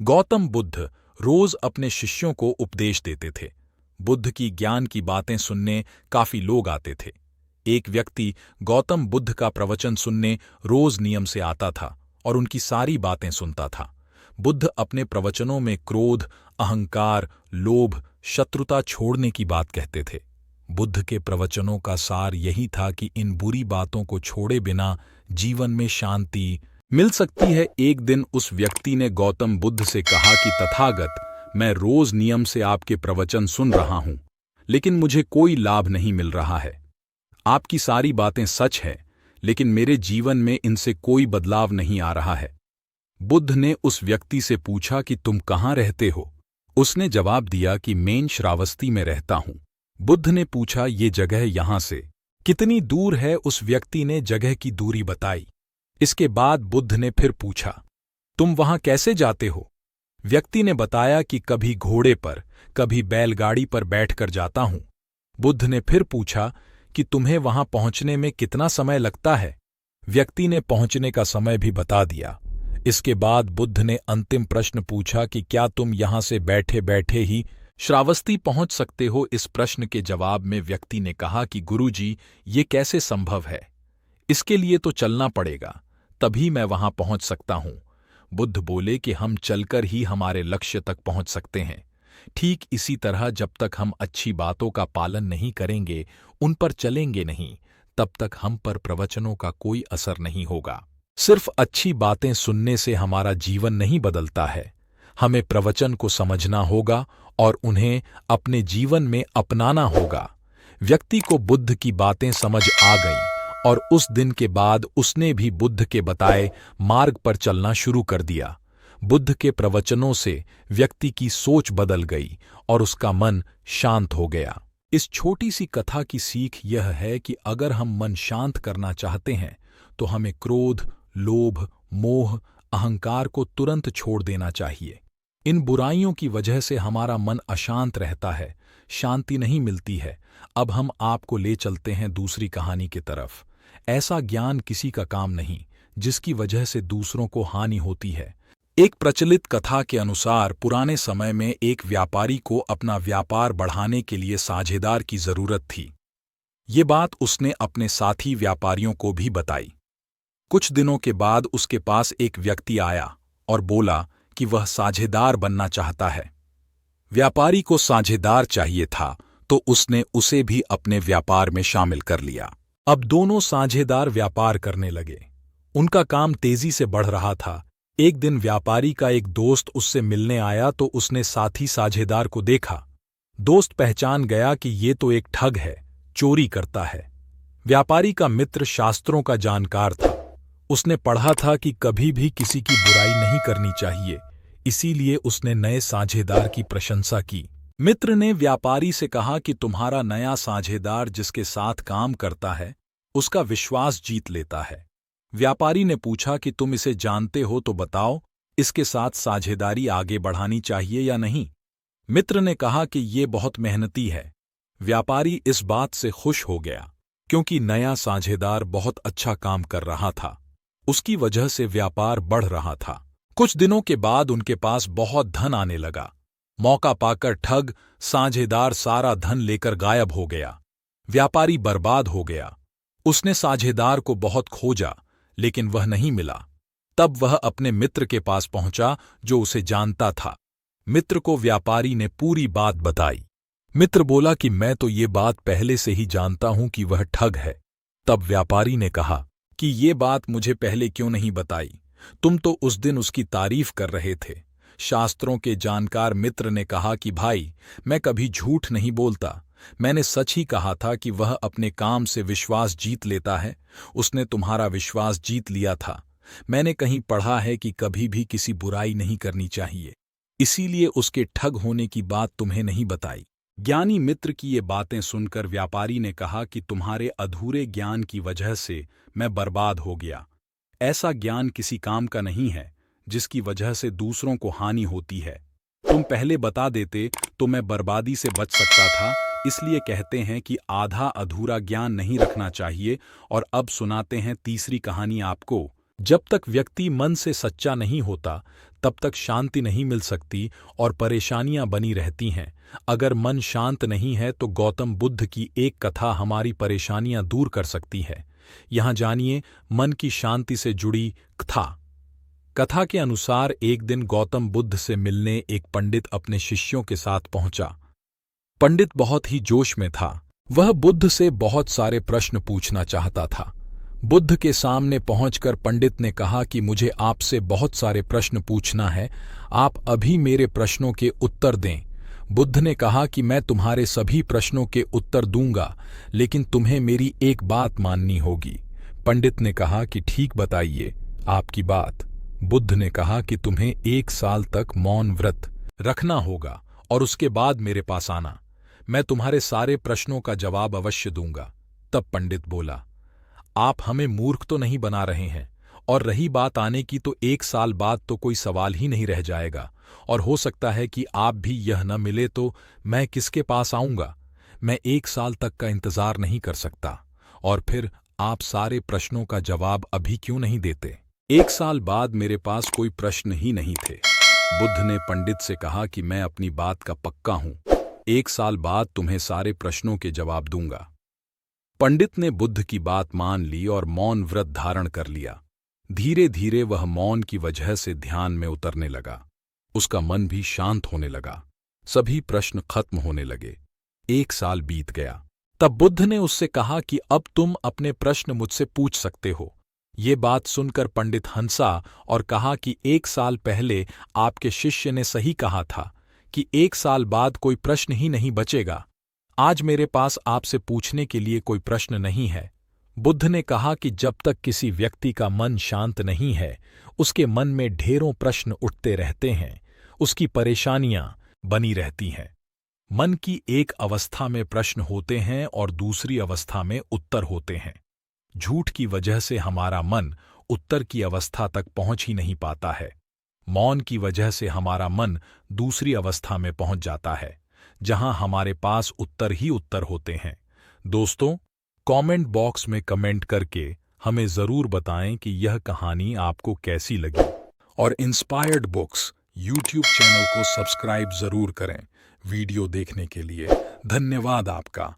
गौतम बुद्ध रोज अपने शिष्यों को उपदेश देते थे। बुद्ध की ज्ञान की बातें सुनने काफी लोग आते थे। एक व्यक्ति गौतम बुद्ध का प्रवचन सुनने रोज नियम से आता था और उनकी सारी बातें सुनता था। बुद्ध अपने प्रवचनों में क्रोध, अहंकार, लोभ, शत्रुता छोड़ने की बात कहते थे। बुद्ध के प्रवचनों का सार यही था कि इन बुरी बातों को छोड़े बिना जीवन में शांति मिल सकती है। एक दिन उस व्यक्ति ने गौतम बुद्ध से कहा कि तथागत, मैं रोज नियम से आपके प्रवचन सुन रहा हूं, लेकिन मुझे कोई लाभ नहीं मिल रहा है। आपकी सारी बातें सच है, लेकिन मेरे जीवन में इनसे कोई बदलाव नहीं आ रहा है। बुद्ध ने उस व्यक्ति से पूछा कि तुम कहाँ रहते हो? उसने जवाब दिया कि मैं श्रावस्ती में रहता हूं। बुद्ध ने पूछा, ये जगह यहां से कितनी दूर है? उस व्यक्ति ने जगह की दूरी बताई। इसके बाद बुद्ध ने फिर पूछा, तुम वहां कैसे जाते हो? व्यक्ति ने बताया कि कभी घोड़े पर, कभी बैलगाड़ी पर बैठकर जाता हूं। बुद्ध ने फिर पूछा कि तुम्हें वहां पहुंचने में कितना समय लगता है? व्यक्ति ने पहुंचने का समय भी बता दिया। इसके बाद बुद्ध ने अंतिम प्रश्न पूछा कि क्या तुम यहां से बैठे बैठे ही श्रावस्ती पहुंच सकते हो? इस प्रश्न के जवाब में व्यक्ति ने कहा कि गुरुजी, ये कैसे संभव है? इसके लिए तो चलना पड़ेगा, तभी मैं वहां पहुंच सकता हूं। बुद्ध बोले कि हम चलकर ही हमारे लक्ष्य तक पहुंच सकते हैं। ठीक इसी तरह जब तक हम अच्छी बातों का पालन नहीं करेंगे, उन पर चलेंगे नहीं, तब तक हम पर प्रवचनों का कोई असर नहीं होगा। सिर्फ अच्छी बातें सुनने से हमारा जीवन नहीं बदलता है। हमें प्रवचन को समझना होगा और उन्हें अपने जीवन में अपनाना होगा। व्यक्ति को बुद्ध की बातें समझ आ गईं और उस दिन के बाद उसने भी बुद्ध के बताए मार्ग पर चलना शुरू कर दिया। बुद्ध के प्रवचनों से व्यक्ति की सोच बदल गई और उसका मन शांत हो गया। इस छोटी सी कथा की सीख यह है कि अगर हम मन शांत करना चाहते हैं तो हमें क्रोध, लोभ, मोह, अहंकार को तुरंत छोड़ देना चाहिए। इन बुराइयों की वजह से हमारा मन अशांत रहता है, शांति नहीं मिलती है। अब हम आपको ले चलते हैं दूसरी कहानी की तरफ। ऐसा ज्ञान किसी का काम नहीं जिसकी वजह से दूसरों को हानि होती है। एक प्रचलित कथा के अनुसार पुराने समय में एक व्यापारी को अपना व्यापार बढ़ाने के लिए साझेदार की जरूरत थी। ये बात उसने अपने साथी व्यापारियों को भी बताई। कुछ दिनों के बाद उसके पास एक व्यक्ति आया और बोला कि वह साझेदार बनना चाहता है। व्यापारी को साझेदार चाहिए था, तो उसने उसे भी अपने व्यापार में शामिल कर लिया। अब दोनों साझेदार व्यापार करने लगे। उनका काम तेजी से बढ़ रहा था। एक दिन व्यापारी का एक दोस्त उससे मिलने आया तो उसने साथी साझेदार को देखा। दोस्त पहचान गया कि ये तो एक ठग है, चोरी करता है। व्यापारी का मित्र शास्त्रों का जानकार था। उसने पढ़ा था कि कभी भी किसी की बुराई नहीं करनी चाहिए, इसीलिए उसने नए साझेदार की प्रशंसा की। मित्र ने व्यापारी से कहा कि तुम्हारा नया साझेदार जिसके साथ काम करता है, उसका विश्वास जीत लेता है। व्यापारी ने पूछा कि तुम इसे जानते हो तो बताओ, इसके साथ साझेदारी आगे बढ़ानी चाहिए या नहीं? मित्र ने कहा कि ये बहुत मेहनती है। व्यापारी इस बात से खुश हो गया, क्योंकि नया साझेदार बहुत अच्छा काम कर रहा था। उसकी वजह से व्यापार बढ़ रहा था। कुछ दिनों के बाद उनके पास बहुत धन आने लगा। मौका पाकर ठग साझेदार सारा धन लेकर गायब हो गया। व्यापारी बर्बाद हो गया। उसने साझेदार को बहुत खोजा, लेकिन वह नहीं मिला। तब वह अपने मित्र के पास पहुंचा जो उसे जानता था। मित्र को व्यापारी ने पूरी बात बताई। मित्र बोला कि मैं तो ये बात पहले से ही जानता हूं कि वह ठग है। तब व्यापारी ने कहा कि ये बात मुझे पहले क्यों नहीं बताई? तुम तो उस दिन उसकी तारीफ कर रहे थे। शास्त्रों के जानकार मित्र ने कहा कि भाई, मैं कभी झूठ नहीं बोलता। मैंने सच ही कहा था कि वह अपने काम से विश्वास जीत लेता है। उसने तुम्हारा विश्वास जीत लिया था। मैंने कहीं पढ़ा है कि कभी भी किसी बुराई नहीं करनी चाहिए, इसीलिए उसके ठग होने की बात तुम्हें नहीं बताई। ज्ञानी मित्र की ये बातें सुनकर व्यापारी ने कहा कि तुम्हारे अधूरे ज्ञान की वजह से मैं बर्बाद हो गया। ऐसा ज्ञान किसी काम का नहीं है जिसकी वजह से दूसरों को हानि होती है। तुम पहले बता देते तो मैं बर्बादी से बच सकता था। इसलिए कहते हैं कि आधा अधूरा ज्ञान नहीं रखना चाहिए। और अब सुनाते हैं तीसरी कहानी आपको, जब तक व्यक्ति मन से सच्चा नहीं होता, तब तक शांति नहीं मिल सकती और परेशानियां बनी रहती हैं। अगर मन शांत नहीं है तो गौतम बुद्ध की एक कथा हमारी परेशानियां दूर कर सकती है। यहां जानिए मन की शांति से जुड़ी कथा के अनुसार एक दिन गौतम बुद्ध से मिलने एक पंडित अपने शिष्यों के साथ पहुंचा। पंडित बहुत ही जोश में था। वह बुद्ध से बहुत सारे प्रश्न पूछना चाहता था। बुद्ध के सामने पहुंचकर पंडित ने कहा कि मुझे आपसे बहुत सारे प्रश्न पूछना है, आप अभी मेरे प्रश्नों के उत्तर दें। बुद्ध ने कहा कि मैं तुम्हारे सभी प्रश्नों के उत्तर दूंगा, लेकिन तुम्हें मेरी एक बात माननी होगी। पंडित ने कहा कि ठीक, बताइए आपकी बात। बुद्ध ने कहा कि तुम्हें 1 साल तक मौन व्रत रखना होगा और उसके बाद मेरे पास आना। मैं तुम्हारे सारे प्रश्नों का जवाब अवश्य दूंगा। तब पंडित बोला, आप हमें मूर्ख तो नहीं बना रहे हैं? और रही बात आने की, तो 1 साल बाद तो कोई सवाल ही नहीं रह जाएगा और हो सकता है कि आप भी यह न मिले तो मैं किसके पास आऊंगा? मैं 1 साल तक का इंतजार नहीं कर सकता। और फिर आप सारे प्रश्नों का जवाब अभी क्यों नहीं देते? 1 साल बाद मेरे पास कोई प्रश्न ही नहीं थे। बुद्ध ने पंडित से कहा कि मैं अपनी बात का पक्का हूं, 1 साल बाद तुम्हें सारे प्रश्नों के जवाब दूंगा। पंडित ने बुद्ध की बात मान ली और मौन व्रत धारण कर लिया। धीरे धीरे वह मौन की वजह से ध्यान में उतरने लगा। उसका मन भी शांत होने लगा। सभी प्रश्न खत्म होने लगे। 1 साल बीत गया। तब बुद्ध ने उससे कहा कि अब तुम अपने प्रश्न मुझसे पूछ सकते हो। ये बात सुनकर पंडित हंसा और कहा कि 1 साल पहले आपके शिष्य ने सही कहा था कि 1 साल बाद कोई प्रश्न ही नहीं बचेगा। आज मेरे पास आपसे पूछने के लिए कोई प्रश्न नहीं है। बुद्ध ने कहा कि जब तक किसी व्यक्ति का मन शांत नहीं है, उसके मन में ढेरों प्रश्न उठते रहते हैं, उसकी परेशानियां बनी रहती हैं। मन की एक अवस्था में प्रश्न होते हैं और दूसरी अवस्था में उत्तर होते हैं। झूठ की वजह से हमारा मन उत्तर की अवस्था तक पहुंच ही नहीं पाता है। मौन की वजह से हमारा मन दूसरी अवस्था में पहुंच जाता है, जहां हमारे पास उत्तर ही उत्तर होते हैं। दोस्तों, कमेंट बॉक्स में कमेंट करके हमें जरूर बताएं कि यह कहानी आपको कैसी लगी। और इंस्पायर्ड बुक्स यूट्यूब चैनल को सब्सक्राइब जरूर करें। वीडियो देखने के लिए धन्यवाद आपका।